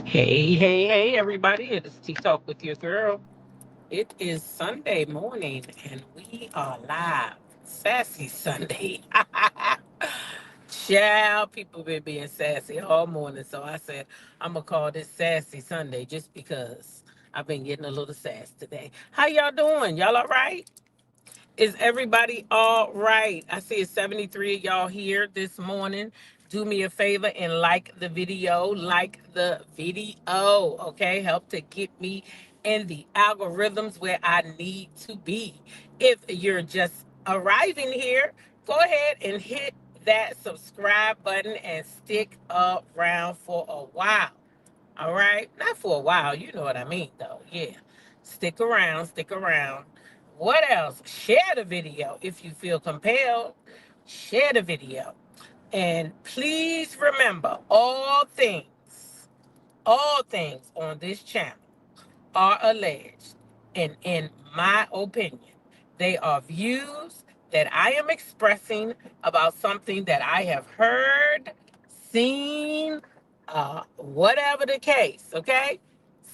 Hey, everybody. It is Tea Talk with your girl. It is Sunday morning and we are live. Sassy Sunday. Child, people been being sassy all morning. So I said, I'm going to call this Sassy Sunday just because I've been getting a little sass today. How y'all doing? Y'all all right? Is everybody all right? I see it's 73 of y'all here this morning. Do me a favor and like the video. Like the video, okay? Help to get me in the algorithms where I need to be. If you're just arriving here, go ahead and hit that subscribe button and stick around for a while. All right? Not for a while. You know what I mean, though. Yeah. Stick around. Stick around. What else? Share the video if you feel compelled. Share the video. And please remember all things on this channel are alleged, and in my opinion, they are views that I am expressing about something that I have heard, seen, whatever the case, okay?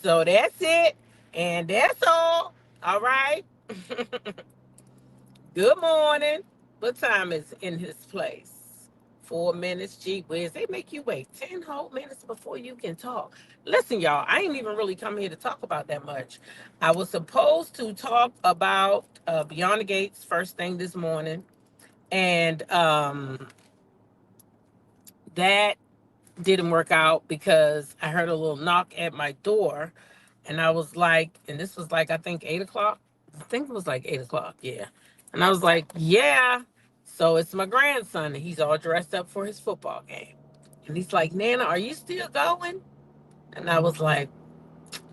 So that's it, and that's all. All right? Good morning. What time is in his place? 4 minutes. Gee whiz. They make you wait 10 whole minutes before you can talk. Listen, y'all, I ain't even really come here to talk about that much. I was supposed to talk about Beyond the Gates first thing this morning. And that didn't work out because I heard a little knock at my door. And I was like, and this was like, I think 8 o'clock. I think it was like 8 o'clock. Yeah. And I was like, yeah. So it's my grandson, and he's all dressed up for his football game. And he's like, Nana, are you still going? And I was like,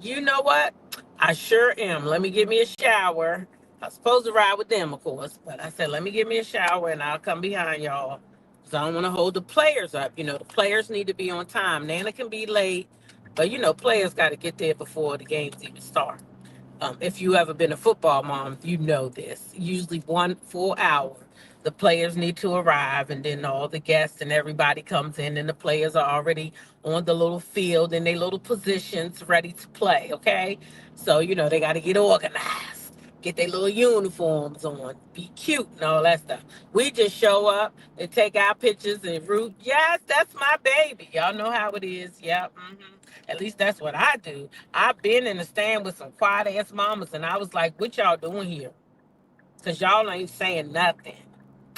you know what? I sure am. Let me get me a shower. I was supposed to ride with them, of course, but I said, let me get me a shower and I'll come behind y'all. Because I don't want to hold the players up. You know, the players need to be on time. Nana can be late, but, players got to get there before the games even start. If you ever been a football mom, you know this. Usually 1 full hour the players need to arrive, and then all the guests and everybody comes in, and the players are already on the little field in their little positions ready to play. Okay, so they got to get organized, get their little uniforms on, be cute and all that stuff. We just show up and take our pictures and root. Yes, that's my baby. Y'all know how it is. Yep. At least that's what I do. I've been in the stand with some quiet ass mamas, and I was like, "What y'all doing here? Because y'all ain't saying nothing."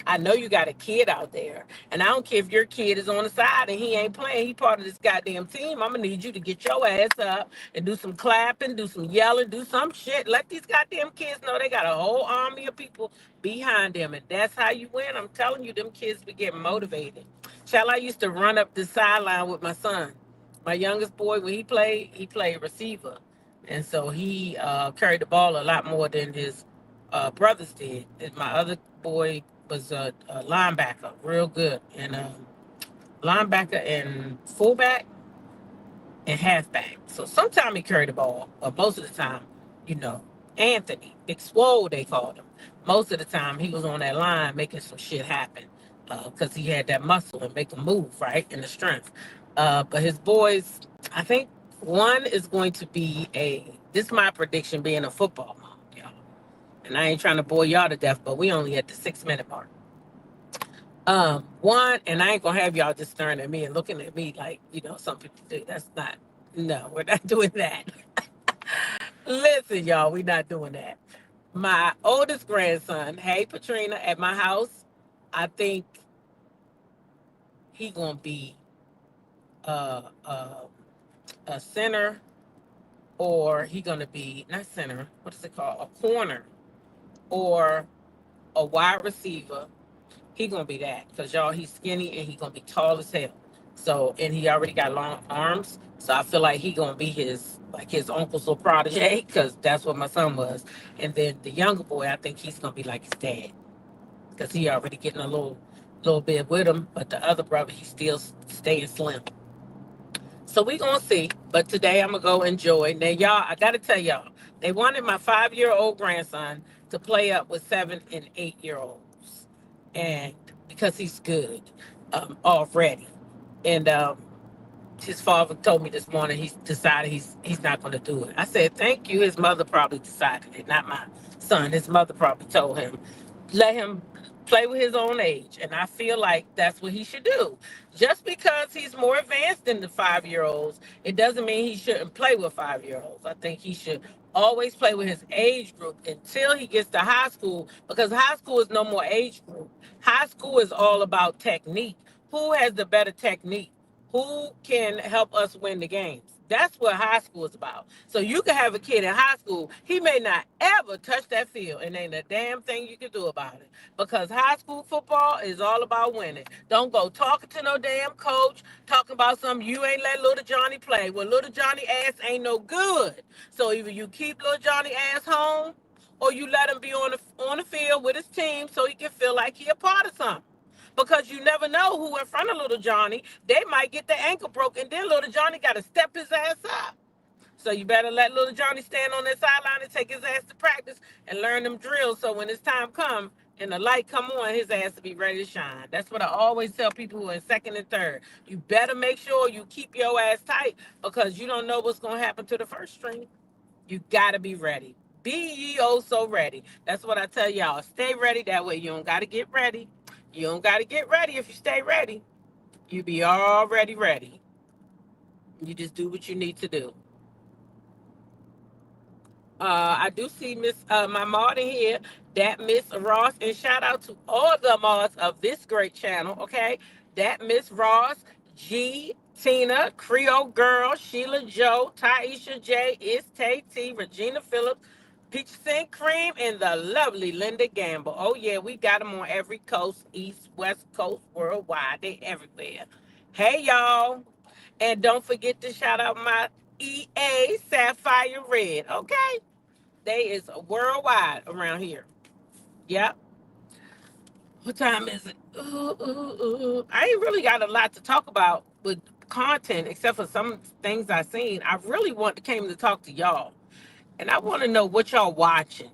I know you got a kid out there, and I don't care if your kid is on the side and he ain't playing. He part of this goddamn team. I'm gonna need you to get your ass up and do some clapping, do some yelling, do some shit. Let these goddamn kids know they got a whole army of people behind them, and that's how you win. I'm telling you, them kids be getting motivated. Child, I used to run up the sideline with my son. My youngest boy, when he played receiver, and so he carried the ball a lot more than his brothers did. And my other boy was a linebacker, real good, and linebacker and fullback and halfback. So sometimes he carried the ball, but most of the time, you know, Anthony, Big Swole, they called him. Most of the time, he was on that line making some shit happen because he had that muscle and make a move, right, and the strength. But his boys, I think one is going to be this is my prediction being a football mom, y'all. And I ain't trying to bore y'all to death, but we only at the 6 minute mark. One, and I ain't gonna have y'all just staring at me and looking at me like, some people do. That's not, no, we're not doing that. Listen, y'all, we're not doing that. My oldest grandson, hey Patrina, at my house, I think he gonna be uh, uh, a center, or he gonna be not center. What is it called? A corner, or a wide receiver. He gonna be that because y'all, he's skinny and he gonna be tall as hell. So, and he already got long arms. So I feel like he gonna be his uncle's little protege because that's what my son was. And then the younger boy, I think he's gonna be like his dad because he already getting a little bit with him. But the other brother, he's still staying slim. So we gonna see. But today I'm gonna go enjoy. Now y'all, I gotta tell y'all, they wanted my 5-year-old grandson to play up with 7 and 8 year olds, and because he's good already. And his father told me this morning he's decided he's not going to do it. I said thank you. His mother probably decided it, not my son. His mother probably told him let him play with his own age, and I feel like that's what he should do. Just because he's more advanced than the 5-year olds, it doesn't mean he shouldn't play with 5-year olds. I think he should always play with his age group until he gets to high school, because high school is no more age group. High school is all about technique. Who has the better technique? Who can help us win the games? That's what high school is about. So you can have a kid in high school, he may not ever touch that field, and ain't a damn thing you can do about it. Because high school football is all about winning. Don't go talking to no damn coach, talking about something you ain't let little Johnny play. Well, little Johnny ass ain't no good. So either you keep little Johnny ass home, or you let him be on the field with his team so he can feel like he a part of something, because you never know who in front of little Johnny. They might get their ankle broken, then little Johnny got to step his ass up. So you better let little Johnny stand on that sideline and take his ass to practice and learn them drills. So when it's time come and the light come on, his ass to be ready to shine. That's what I always tell people who are in second and third. You better make sure you keep your ass tight, because you don't know what's going to happen to the first string. You got to be ready. Be ye oh so ready. That's what I tell y'all. Stay ready. That way you don't got to get ready. You don't got to get ready if you stay ready. You be already ready. You just do what you need to do. I do see Miss my mod in here, that Miss Ross, and shout out to all the mods of this great channel. Okay, that Miss Ross, G, Tina, Creole Girl, Sheila Joe, Taisha J, Is Tay T, Regina Phillips, Peaches and Cream, and the lovely Linda Gamble. Oh yeah, we got them on every coast, east, west coast, worldwide. They everywhere. Hey y'all, and don't forget to shout out my EA Sapphire Red. Okay. They is worldwide around here. Yep. What time is it? I ain't really got a lot to talk about with content except for some things I seen. I really came to talk to y'all, and I want to know what y'all watching.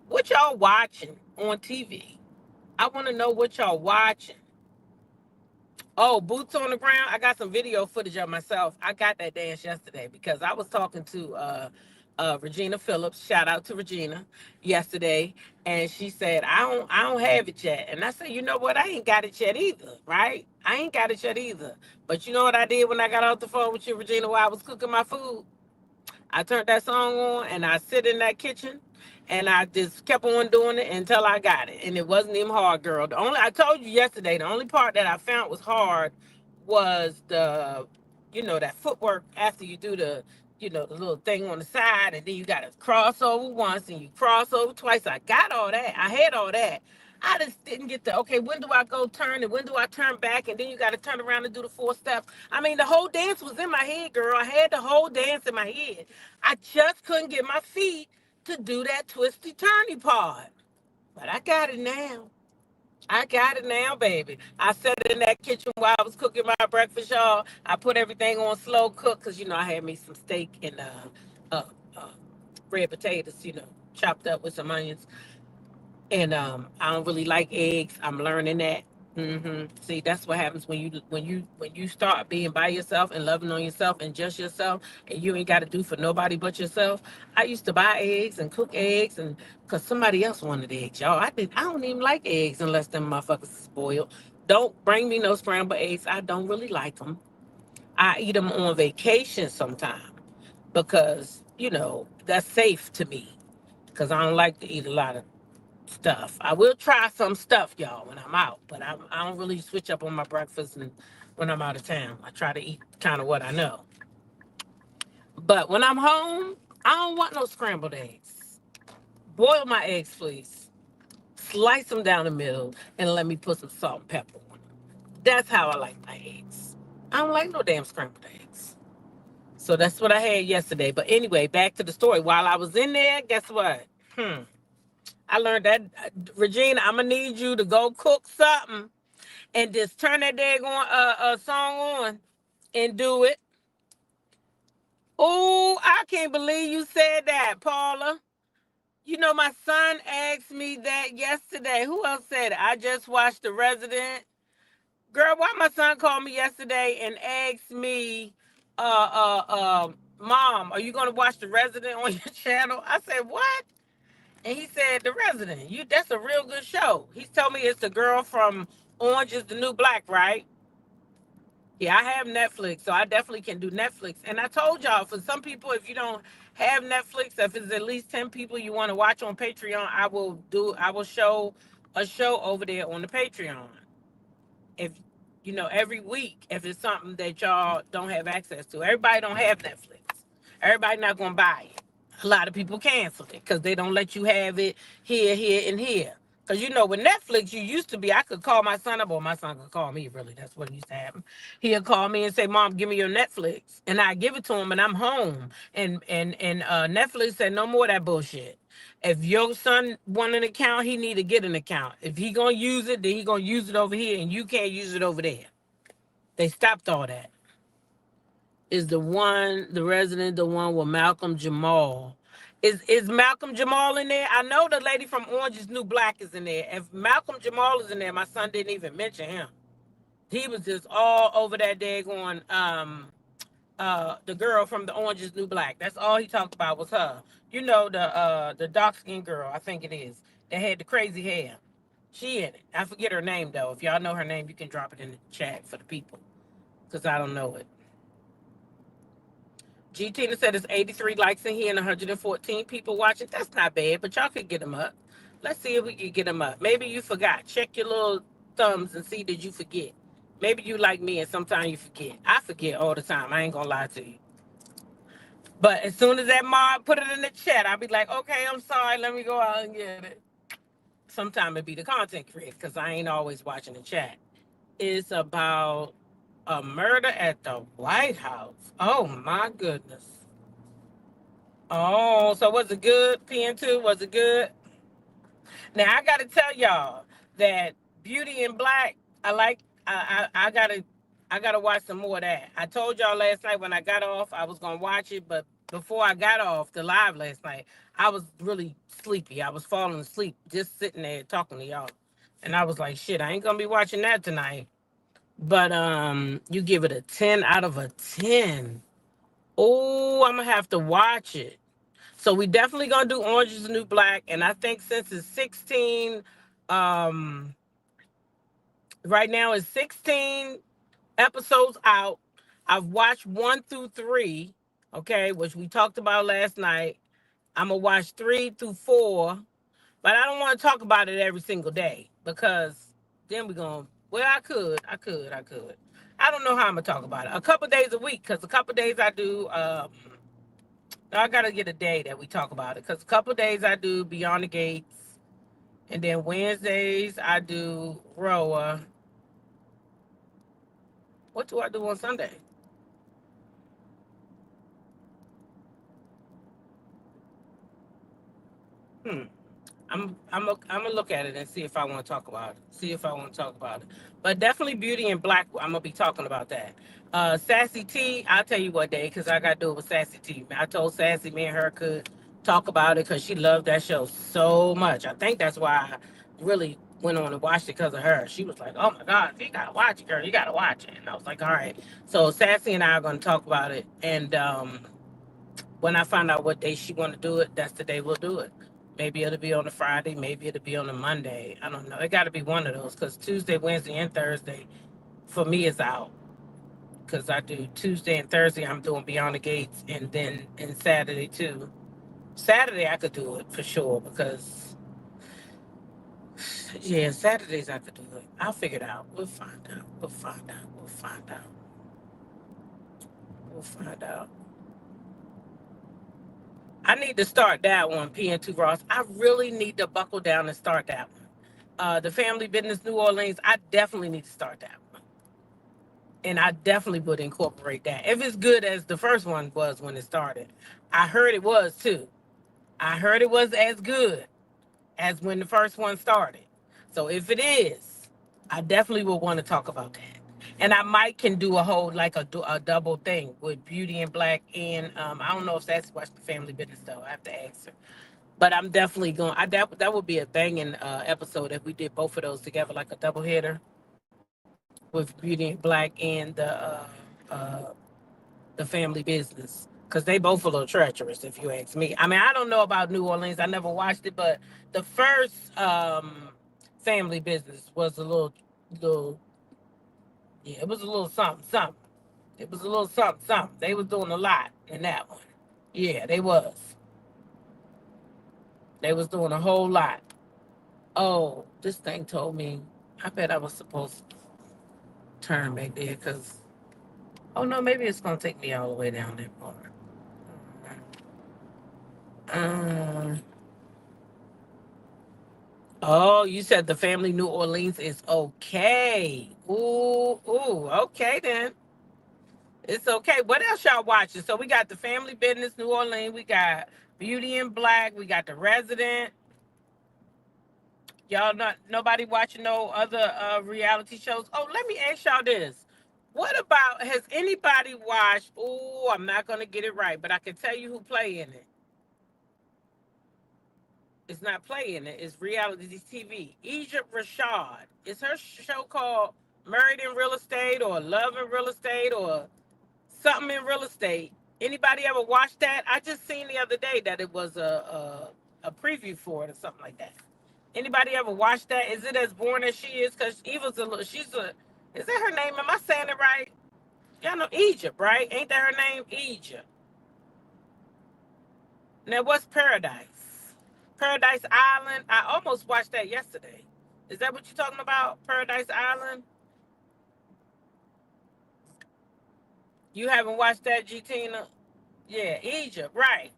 What y'all watching on TV? I want to know what y'all watching. Oh, boots on the ground. I got some video footage of myself. I got that dance yesterday because I was talking to Regina Phillips. Shout out to Regina yesterday, and she said I don't have it yet. And I said, you know what? I ain't got it yet either. Right? I ain't got it yet either. But you know what I did when I got off the phone with you, Regina, while I was cooking my food? I turned that song on and I sit in that kitchen and I just kept on doing it until I got it. And it wasn't even hard, girl. The only I told you yesterday, the only part that I found was hard was that footwork after you do the little thing on the side, and then you got to cross over once and you cross over twice. I got all that. I had all that. I just didn't get the okay. When do I go turn and when do I turn back? And then you got to turn around and do the 4 steps. I mean, the whole dance was in my head, girl. I had the whole dance in my head. I just couldn't get my feet to do that twisty turny part. But I got it now. I got it now, baby. I sat in that kitchen while I was cooking my breakfast, y'all. I put everything on slow cook because I had me some steak and uh, uh, red potatoes, chopped up with some onions. And I don't really like eggs. I'm learning that. See, that's what happens when you start being by yourself and loving on yourself and just yourself, and you ain't got to do for nobody but yourself. I used to buy eggs and cook eggs, and because somebody else wanted eggs, y'all. I don't even like eggs unless them motherfuckers is spoiled. Don't bring me no scrambled eggs. I don't really like them. I eat them on vacation sometime because that's safe to me because I don't like to eat a lot of stuff. I will try some stuff, y'all, when I'm out, but I don't really switch up on my breakfast and when I'm out of town. I try to eat kind of what I know. But when I'm home, I don't want no scrambled eggs. Boil my eggs, please. Slice them down the middle and let me put some salt and pepper on them. That's how I like my eggs. I don't like no damn scrambled eggs. So that's what I had yesterday. But anyway, back to the story. While I was in there, guess what? I learned that, Regina, I'm gonna need you to go cook something and just turn that daggone song on and do it. Oh, I can't believe you said that, Paula. My son asked me that yesterday. Who else said it? I just watched The Resident. Girl, why my son called me yesterday and asked me, Mom, are you gonna watch The Resident on your channel? I said, what? And he said, The Resident, that's a real good show. He told me it's the girl from Orange is the New Black, right? Yeah, I have Netflix, so I definitely can do Netflix. And I told y'all, for some people, if you don't have Netflix, if it's at least 10 people you want to watch on Patreon, I will show a show over there on the Patreon. If every week, if it's something that y'all don't have access to. Everybody don't have Netflix. Everybody not gonna buy it. A lot of people cancel it because they don't let you have it here, and here. Because with Netflix, you used to be, I could call my son up, or my son could call me, really. That's what used to happen. He'll call me and say, Mom, give me your Netflix. And I give it to him, and I'm home. And Netflix said, no more of that bullshit. If your son want an account, he need to get an account. If he gonna use it, then he gonna use it over here, and you can't use it over there. They stopped all that. Is the resident, the one with Malcolm Jamal? Is Malcolm Jamal in there? I know the lady from Orange is New Black is in there. If Malcolm Jamal is in there, my son didn't even mention him. He was just all over that daggone the girl from the Orange is New Black. That's all he talked about was her. The dark skinned girl, I think it is, that had the crazy hair. She in it. I forget her name though. If y'all know her name, you can drop it in the chat for the people. Because I don't know it. G Tina said it's 83 likes in here and 114 people watching. That's not bad, but y'all could get them up. Let's see if we can get them up. Maybe you forgot. Check your little thumbs and see did you forget. Maybe you like me and sometimes you forget. I forget all the time. I ain't gonna lie to you. But as soon as that mob put it in the chat, I'll be like, okay, I'm sorry. Let me go out and get it. Sometimes it be the content creator because I ain't always watching the chat. It's about a murder at the White House. Oh my goodness. Oh, so was it good? PN2, was it good? Now I gotta tell y'all that Beauty in Black, I like. I gotta watch some more of that. I told y'all last night when I got off I was gonna watch it, but before I got off the live last night, I was really sleepy. I was falling asleep just sitting there talking to y'all. And I was like, shit, I ain't gonna be watching that tonight. But you give it a 10 out of a 10. Oh, I'm gonna have to watch it. So we definitely gonna do Orange is the New Black, and I think since it's 16, um, right now it's 16 episodes out. I've watched 1 through 3, okay, which we talked about last night. I'm gonna watch 3 through 4, but I don't want to talk about it every single day because then we're gonna. Well, I could. I don't know how I'm gonna talk about it. A couple days a week, because a couple days I do. I gotta get a day that we talk about it, because a couple days I do Beyond the Gates, and then Wednesdays I do Roa. What do I do on Sunday? Hmm. I'm gonna look at it and see if I want to talk about it. See if I want to talk about it. But definitely Beauty and Black. I'm gonna be talking about that. Sassy T. I'll tell you what day, because I got to do it with Sassy T. I told Sassy me and her could talk about it because she loved that show so much. I think that's why I really went on and watched it, because of her. She was like, "Oh my God, you gotta watch it, girl. You gotta watch it." And I was like, "All right." So Sassy and I are gonna talk about it, and when I find out what day she want to do it, that's the day we'll do it. Maybe it'll be on a Friday, maybe it'll be on a Monday. I don't know. It got to be one of those, because Tuesday, Wednesday, and Thursday for me is out. Because I do Tuesday and Thursday, I'm doing Beyond the Gates, and then and Saturday too. Saturday I could do it for sure, because yeah, Saturdays I could do it. I'll figure it out. We'll find out. We'll find out. We'll find out. We'll find out. I need to start that one, PN2 Ross. I really need to buckle down and start that one. The Family Business New Orleans, I definitely need to start that one. And I definitely would incorporate that. If it's good as the first one was when it started. I heard it was too. I heard it was as good as when the first one started. So if it is, I definitely will want to talk about that. And I might can do a whole, like a double thing with Beauty and Black, and I don't know if that's watched the Family Business though. I have to ask her. But I'm definitely going. That would be a banging episode if we did both of those together, like a double header with Beauty and Black and uh, the Family Business, because they both a little treacherous, if you ask me. I mean, I don't know about New Orleans. I never watched it, but the first Family Business was little, yeah, it was a little something, something. It was a little something, something. They was doing a lot in that one. Yeah, they was. They was doing a whole lot. Oh, this thing told me. I bet I was supposed to turn back there, because. Oh no, maybe it's gonna take me all the way down that part. Uh, oh, you said the Family New Orleans is okay. Ooh, okay then. It's okay. What else y'all watching? So we got the Family Business New Orleans. We got Beauty and Black. We got The Resident. Y'all not nobody watching no other reality shows. Oh, let me ask y'all this. What about, has anybody watched, oh, I'm not gonna get it right, but I can tell you who play in it. It's not playing it, it's reality TV. Egypt Rashad. It's her show called Married in Real Estate, or Love in Real Estate, or something in real estate. Anybody ever watched that? I just seen the other day that it was a preview for it or something like that. Anybody ever watched that? Is it as boring as she is? Because Eva's a little, she's a, is that her name? Am I saying it right? Y'all know Egypt, right? Ain't that her name? Egypt. Now, what's Paradise? Paradise Island? I almost watched that yesterday. Is that what you're talking about? Paradise Island? You haven't watched that, G Tina? Yeah, Egypt, right.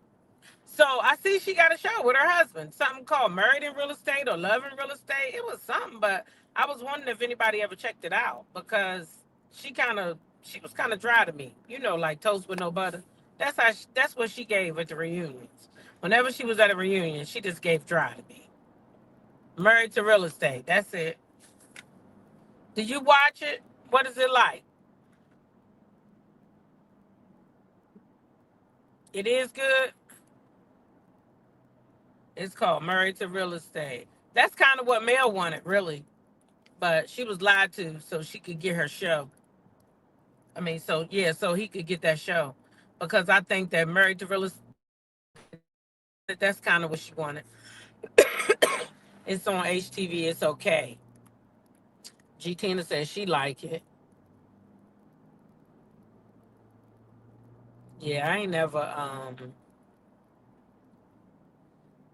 So I see she got a show with her husband, something called Married in Real Estate or Love in Real Estate. It was something, but I was wondering if anybody ever checked it out, because she was kind of dry to me, like toast with no butter. That's what she gave at the reunions. Whenever she was at a reunion, she just gave dry to me. Married to Real Estate, that's it. Did you watch it? What is it like? It is good. It's called Married to Real Estate. That's kind of what Mel wanted, really. but she was lied to so she could get her show. I mean, so yeah, so he could get that show, because I think that Married to Real Estate, that's kind of what she wanted. It's on HTV. It's okay. G Tina said she like it. Yeah, I ain't never.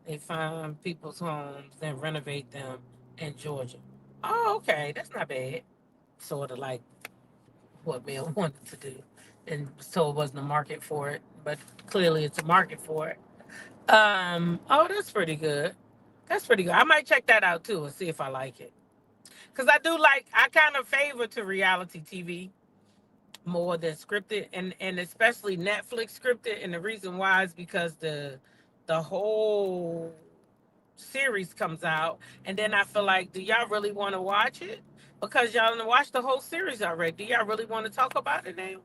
They find people's homes and renovate them in Georgia. Oh, okay, that's not bad. Sort of like what Bill wanted to do, and was told wasn't a market for it, but clearly it's a market for it. Oh, that's pretty good. That's pretty good. I might check that out too and see if I like it. Cause I do like. I kind of favor to reality TV more than scripted, and especially Netflix scripted. And the reason why is because the whole series comes out, and then I feel like, do y'all really want to watch it? Because y'all done watched the whole series already. Do y'all really want to talk about it now?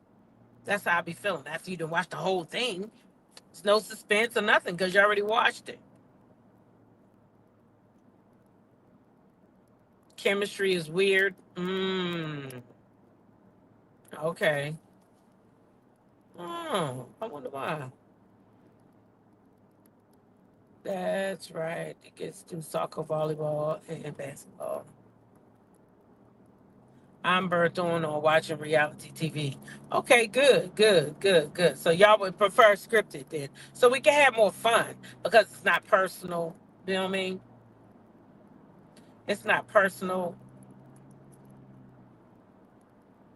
That's how I be feeling after you done watched the whole thing. It's no suspense or nothing because you already watched it. Chemistry is weird. Okay. Oh, I wonder why. That's right. It gets through soccer, volleyball, and basketball. I'm burnt on watching reality TV. Okay, good, good, good, good. So y'all would prefer scripted then, so we can have more fun because it's not personal. You know what I mean? It's not personal.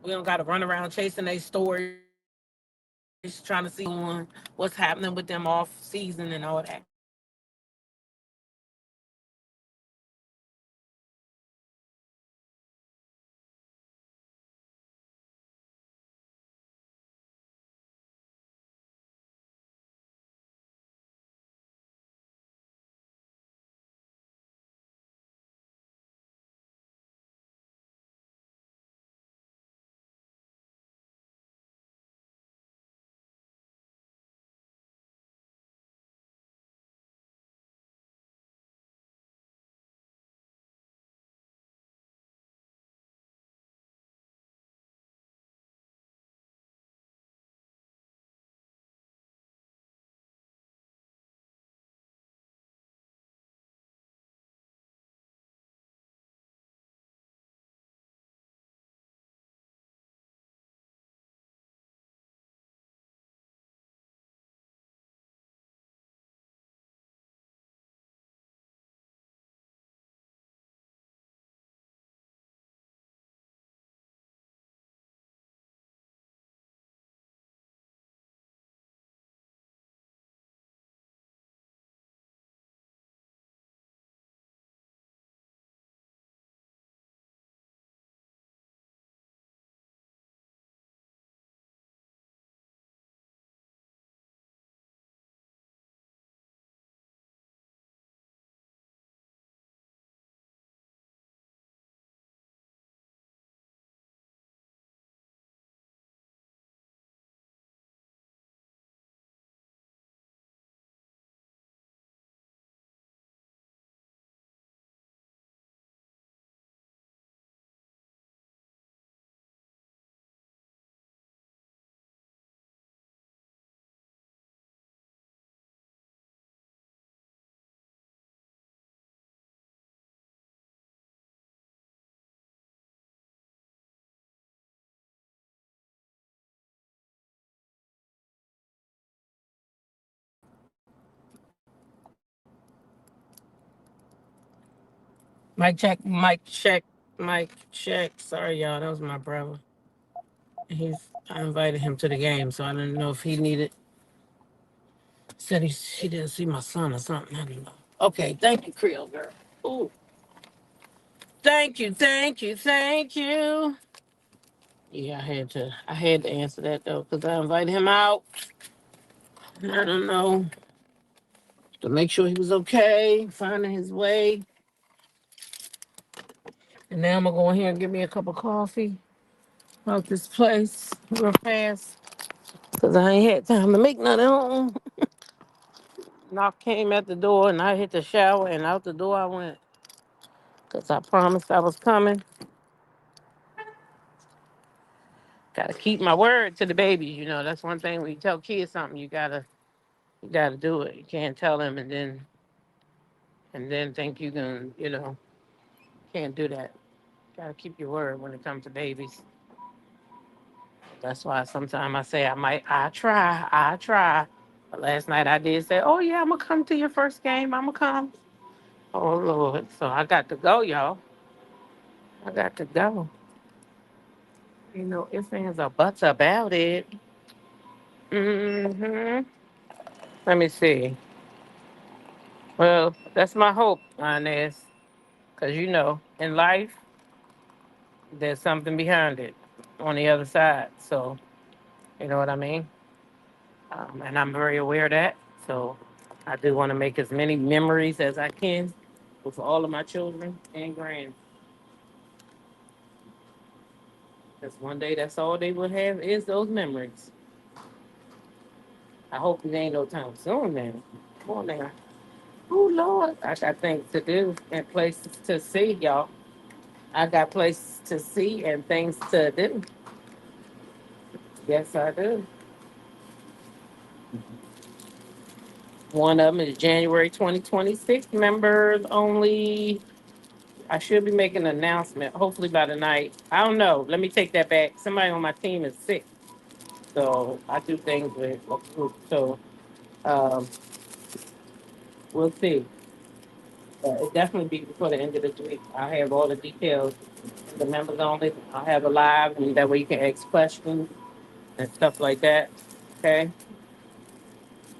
We don't got to run around chasing their stories, trying to see on what's happening with them off season and all that. Mic check, mic check, mic check. Sorry, y'all. That was my brother. I invited him to the game, so I didn't know if he needed. Said he didn't see my son or something. I don't know. Okay, thank you, Creole girl. Ooh, thank you, thank you, thank you. Yeah, I had to answer that though because I invited him out. I don't know, to make sure he was okay, finding his way. And now I'm gonna go in here and get me a cup of coffee out this place real fast because I ain't had time to make nothing home. Knock came at the door and I hit the shower and out the door I went. because I promised I was coming. Gotta keep my word to the babies. You know, that's one thing when you tell kids something, you gotta do it. You can't tell them and then think you can, can't do that. Gotta keep your word when it comes to babies. That's why sometimes I say I try. But last night I did say, oh yeah, I'm gonna come to your first game. I'm gonna come. Oh Lord, so I got to go, y'all. I got to go. If ands or buts about it. Hmm. Let me see. Well, that's my hope, Inez, because in life there's something behind it on the other side. So you know what I mean. And I'm very aware of that. So I do want to make as many memories as I can with all of my children and grands. Because one day that's all they will have is those memories. I hope it ain't no time soon now. Come on now. Oh Lord, I got things to do and places to see, y'all. I got places to see and things to do. Yes, I do. One of them is January 2026 members only. I should be making an announcement, hopefully by the night. I don't know. Let me take that back. Somebody on my team is sick, so I do things with a group. So um, we'll see. It definitely be before the end of the week. I have all the details. The members only. I'll have a live, and that way you can ask questions and stuff like that. Okay.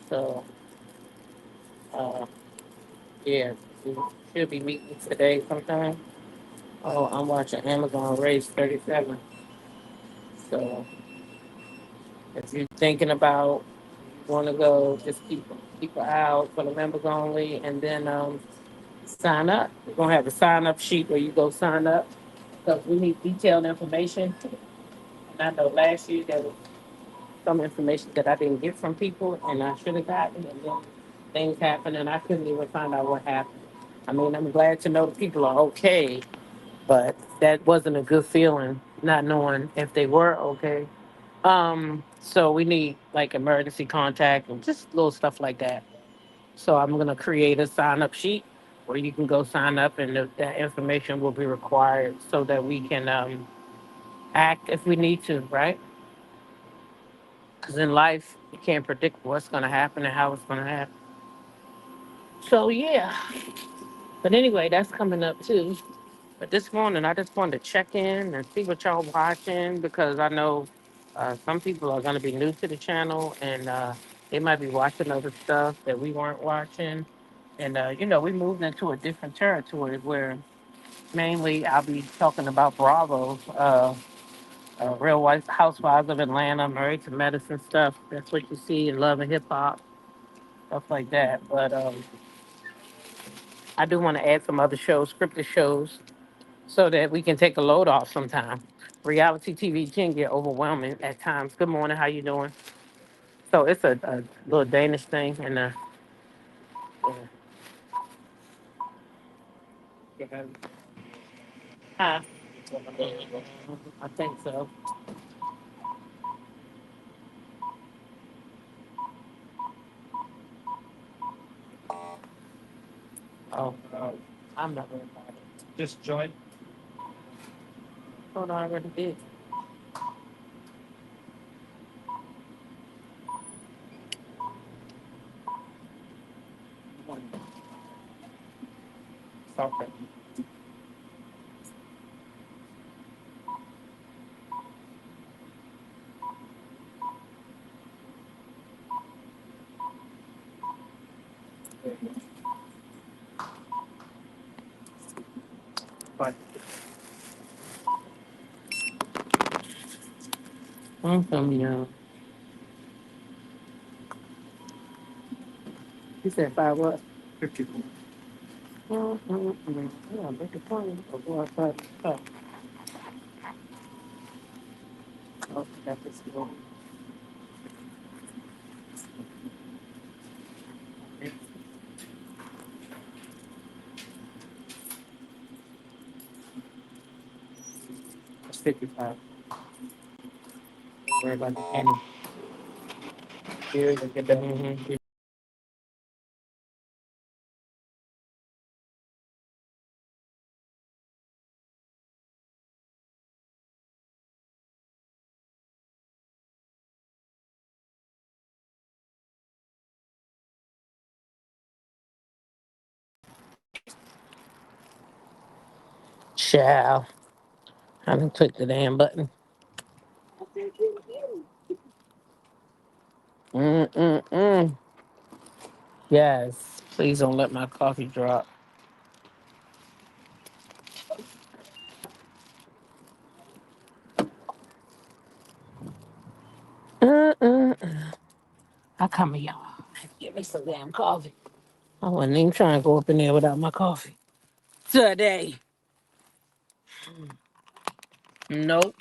So uh, yeah, we should be meeting today sometime. Oh, I'm watching Amazon Race 37. So if you're thinking about want to go, just keep an eye out for the members only, and then sign up. We're gonna have a sign up sheet where you go sign up because we need detailed information. And I know last year there was some information that I didn't get from people, and I should have gotten, and then things happened, and I couldn't even find out what happened. I mean, I'm glad to know the people are okay, but that wasn't a good feeling, not knowing if they were okay. So we need like emergency contact and just little stuff like that. So I'm gonna create a sign up sheet where you can go sign up and that information will be required so that we can act if we need to, right? Because in life you can't predict what's gonna happen and how it's gonna happen. So yeah. But anyway, that's coming up too. But this morning, I just wanted to check in and see what y'all watching because I know some people are going to be new to the channel and they might be watching other stuff that we weren't watching. And, we moved into a different territory where mainly I'll be talking about Bravo, Real Wife Housewives of Atlanta, Married to Medicine stuff. That's what you see in Love and Hip Hop, stuff like that. But I do want to add some other shows, scripted shows so that we can take a load off sometime. Reality TV can get overwhelming at times. Good morning, how you doing? So it's a little Danish thing, and huh? I think so. Oh, I'm not worried about it. Just join. Oh no, I already did. Okay. But yeah. You said five what? 54. Yeah, make a point. Or go outside. Oh, that's just cool. It's 55. Don't worry about the penny. Here, look at that. Child. I done clicked the damn button. Mm-mm-mm. Yes. Please don't let my coffee drop. Mm-mm. I come here, y'all. Give me some damn coffee. I wasn't even trying to go up in there without my coffee. Today. Nope.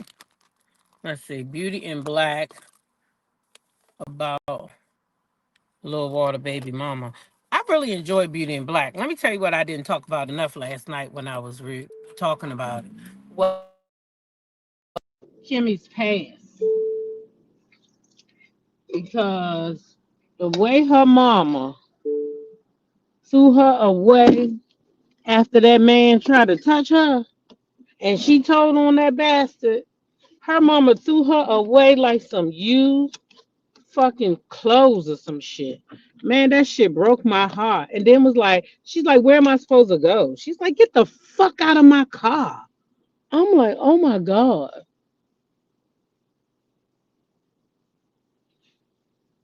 Let's see. Beauty in Black about Little Water Baby Mama. I really enjoy Beauty in Black. Let me tell you what I didn't talk about enough last night when I was talking about it. Well, Kimmy's past. Because the way her mama threw her away after that man tried to touch her and she told on that bastard, her mama threw her away like some used fucking clothes or some shit. Man, that shit broke my heart. And then was like, she's like, where am I supposed to go? She's like, get the fuck out of my car. I'm like, oh my God.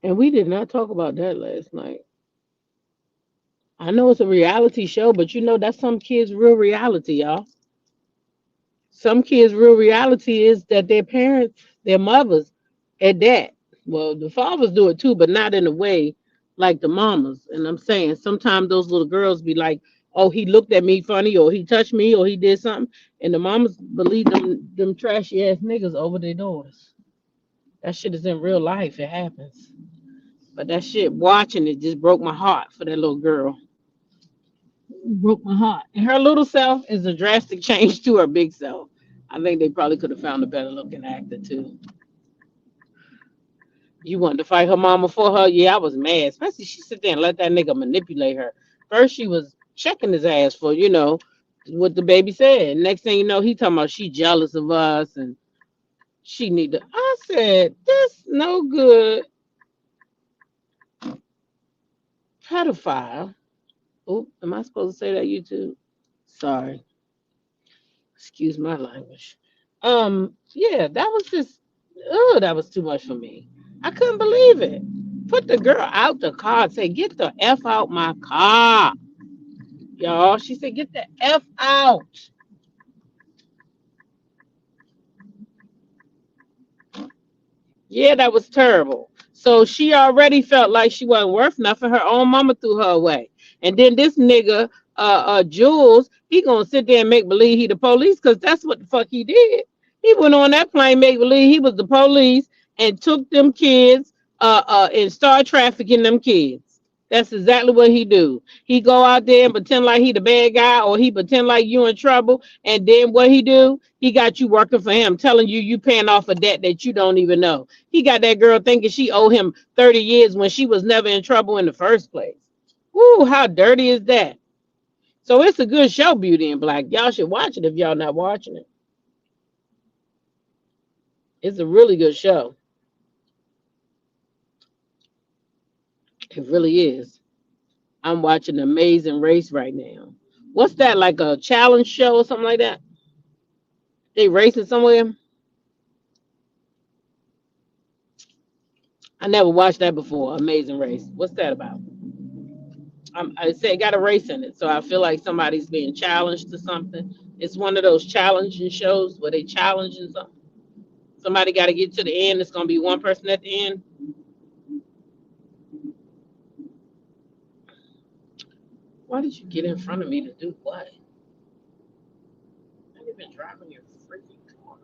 And we did not talk about that last night. I know it's a reality show, but you know that's some kids' real reality, y'all. Some kids' real reality is that their parents, their mothers, at that. Well, the fathers do it too, but not in a way like the mamas. And I'm saying sometimes those little girls be like, "Oh, he looked at me funny, or he touched me, or he did something," and the mamas believe them trashy ass niggas over their daughters. That shit is in real life. It happens. But that shit, watching it just broke my heart for that little girl. Broke my heart. And her little self is a drastic change to her big self. I think they probably could have found a better looking actor too. You wanted to fight her mama for her? Yeah, I was mad. Especially she sit there and let that nigga manipulate her. First she was checking his ass for, what the baby said. Next thing you know, he talking about she jealous of us and she need to. I said, this no good pedophile. Oh, am I supposed to say that YouTube? Sorry. Excuse my language. Yeah, that was just, oh, that was too much for me. I couldn't believe it. Put the girl out the car and say, get the F out my car. Y'all, she said, get the F out. Yeah, that was terrible. So she already felt like she wasn't worth nothing. Her own mama threw her away. And then this nigga, Jules, he gonna sit there and make believe he the police because that's what the fuck he did. He went on that plane, make believe he was the police and took them kids, and start trafficking them kids. That's exactly what he do. He go out there and pretend like he the bad guy, or he pretend like you in trouble, and then what he do? He got you working for him, telling you paying off a debt that you don't even know. He got that girl thinking she owe him 30 years when she was never in trouble in the first place. Woo, how dirty is that? So it's a good show, Beauty in Black. Y'all should watch it if y'all not watching it. It's a really good show. It really is. I'm watching Amazing Race right now. What's that, like a challenge show or something like that? They racing somewhere? I never watched that before. Amazing Race. What's that about? I say it got a race in it, so I feel like somebody's being challenged to something. It's one of those challenging shows where they challenging something. Somebody got to get to the end. It's gonna be one person at the end. Why did you get in front of me to do what? I've been driving your freaking car.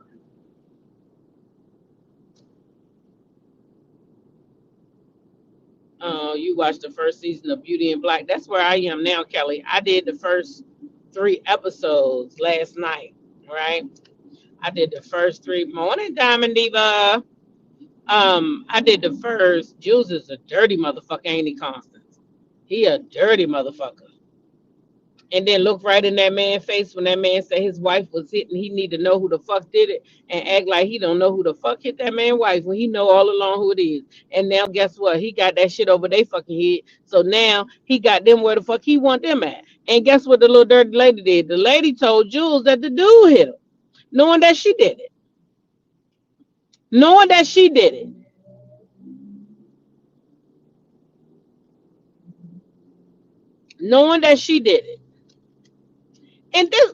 You watched the first season of Beauty and Black. That's where I am now, Kelly. I did the first 3 episodes last night, right? I did the first three. Morning, Diamond Diva. I did the first. Jules is a dirty motherfucker, ain't he, Constance? He a dirty motherfucker. And then look right in that man's face when that man said his wife was hitting. He need to know who the fuck did it and act like he don't know who the fuck hit that man's wife when he know all along who it is. And now guess what? He got that shit over their fucking head. So now he got them where the fuck he want them at. And guess what the little dirty lady did? The lady told Jules that the dude hit her, knowing that she did it. Knowing that she did it. Knowing that she did it. And this,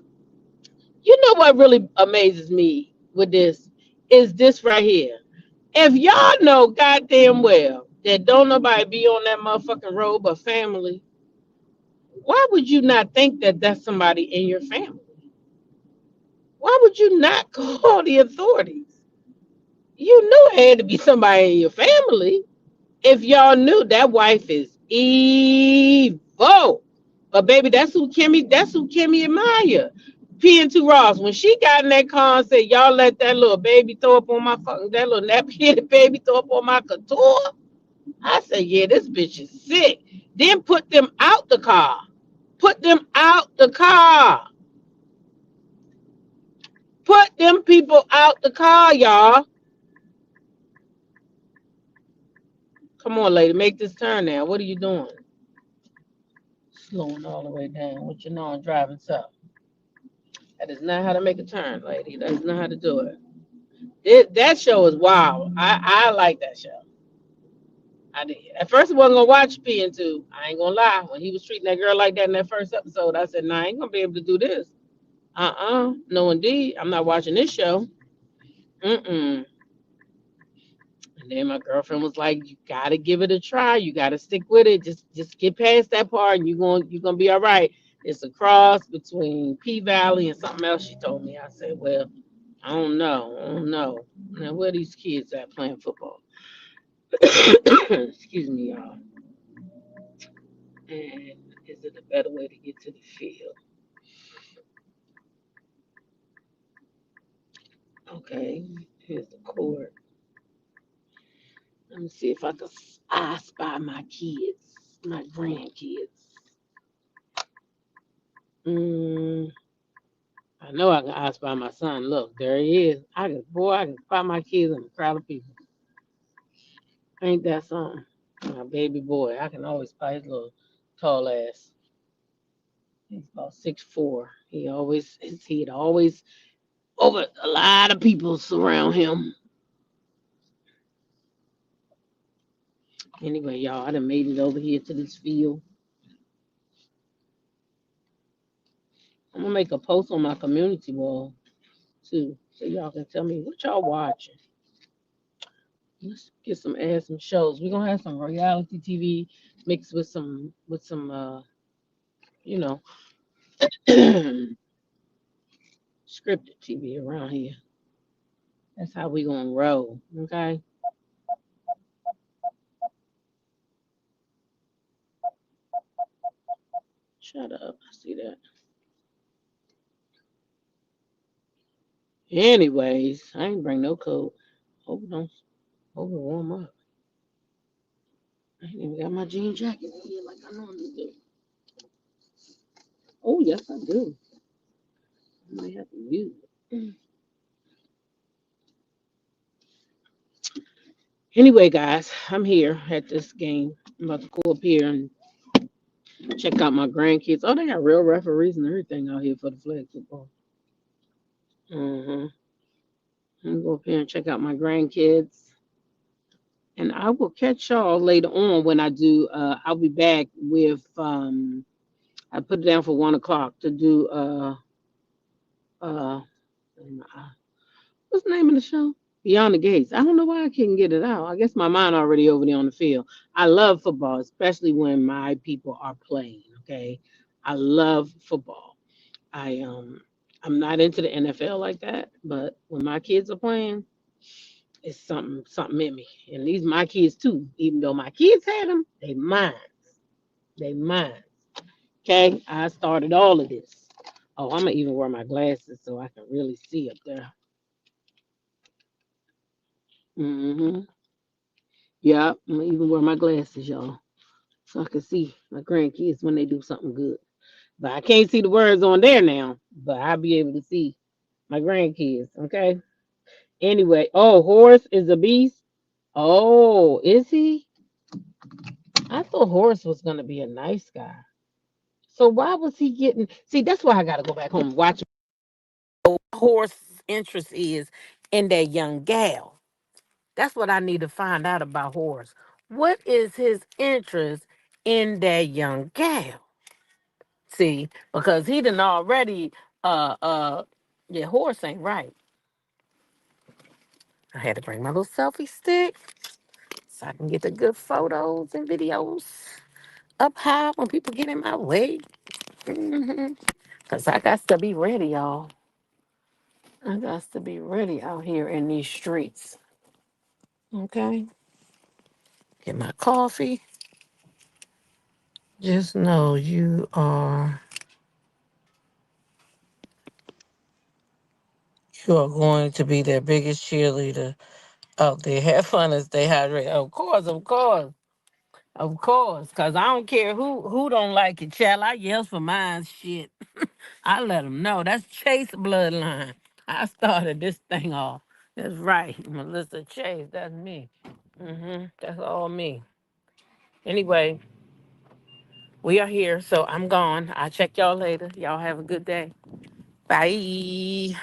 you know what really amazes me with this is this right here. If y'all know goddamn well that don't nobody be on that motherfucking road but family, why would you not think that that's somebody in your family? Why would you not call the authorities? You knew it had to be somebody in your family. If y'all knew that wife is evil. But baby, that's who Kimmy admire. P and 2 Ross, when she got in that car and said, y'all let that little baby throw up on my fucking that little nappy baby throw up on my couture. I said, yeah, this bitch is sick. Then put them out the car. Put them out the car. Put them people out the car, y'all. Come on, lady, make this turn now. What are you doing? Slowing all the way down. What you know, driving stuff. That is not how to make a turn, lady. That is not how to do it. That show is wild. I like that show. I did. At first, I wasn't gonna watch P and 2. I ain't gonna lie. When he was treating that girl like that in that first episode, I said, "Nah, I ain't gonna be able to do this." No, indeed, I'm not watching this show. Mm-mm. And then my girlfriend was like, "You gotta give it a try. You gotta stick with it. Just get past that part, and you're gonna be all right." It's a cross between P Valley and something else. She told me. I said, "Well, I don't know. I don't know. Now where are these kids at playing football?" Excuse me, y'all. And is it a better way to get to the field? Okay, here's the court. Let me see if I spy my kids, my grandkids. Mm, I know I can I spy my son. Look, there he is. I can spy my kids in a crowd of people. Ain't that something? My baby boy, I can always spy his little tall ass. He's about 6'4". He'd always over a lot of people surround him. Anyway, y'all, I done made it over here to this field. I'm gonna make a post on my community wall too, so y'all can tell me what y'all watching. Let's get some shows. We're gonna have some reality TV mixed with some you know scripted TV around here. That's how we gonna roll. Okay. Shut up. I see that. Anyways, I ain't bring no coat. Hope it don't hope it warm up. I ain't even got my jean jacket in here like I normally do. Oh yes I do. I might have to use it. Anyway, guys, I'm here at this game. I'm about to go up here and check out my grandkids. Oh, they got real referees and everything out here for the flag football. Mm-hmm. I'm gonna go up here and check out my grandkids. And I will catch y'all later on when I do. I'll be back with. I put it down for 1 o'clock to do. Uh, what's the name of the show? Beyond the Gates. I don't know why I couldn't get it out. I guess my mind already over there on the field. I love football, especially when my people are playing. Okay, I love football. I'm not into the NFL like that, but when my kids are playing, it's something in me. And these my kids too. Even though my kids had them, they mine. They mine. Okay, I started all of this. Oh, I'm gonna even wear my glasses so I can really see up there. Mm-hmm. Yeah, I'm gonna even wear my glasses, y'all, so I can see my grandkids when they do something good. But I can't see the words on there now. But I'll be able to see my grandkids. Okay. Anyway, oh, Horace is a beast. Oh, is he? I thought Horace was gonna be a nice guy. So why was he getting? See, that's why I gotta go back home and watch. Horse interest is in that young gal. That's what I need to find out about Horace. What is his interest in that young gal? See, because he done already yeah, Horace ain't right. I had to bring my little selfie stick so I can get the good photos and videos up high when people get in my way. Cause I got to be ready, y'all. I got to be ready out here in these streets. Okay. Get my coffee. Just know you are going to be their biggest cheerleader out there. Have fun and stay hydrated. Of course, of course. Of course, cause I don't care who don't like it, child. I yells for mine. Shit, I let them know. That's Chase bloodline. I started this thing off. That's right, Melissa Chase. That's me. That's all me. Anyway, we are here, so I'm gone. I'll check y'all later. Y'all have a good day. Bye.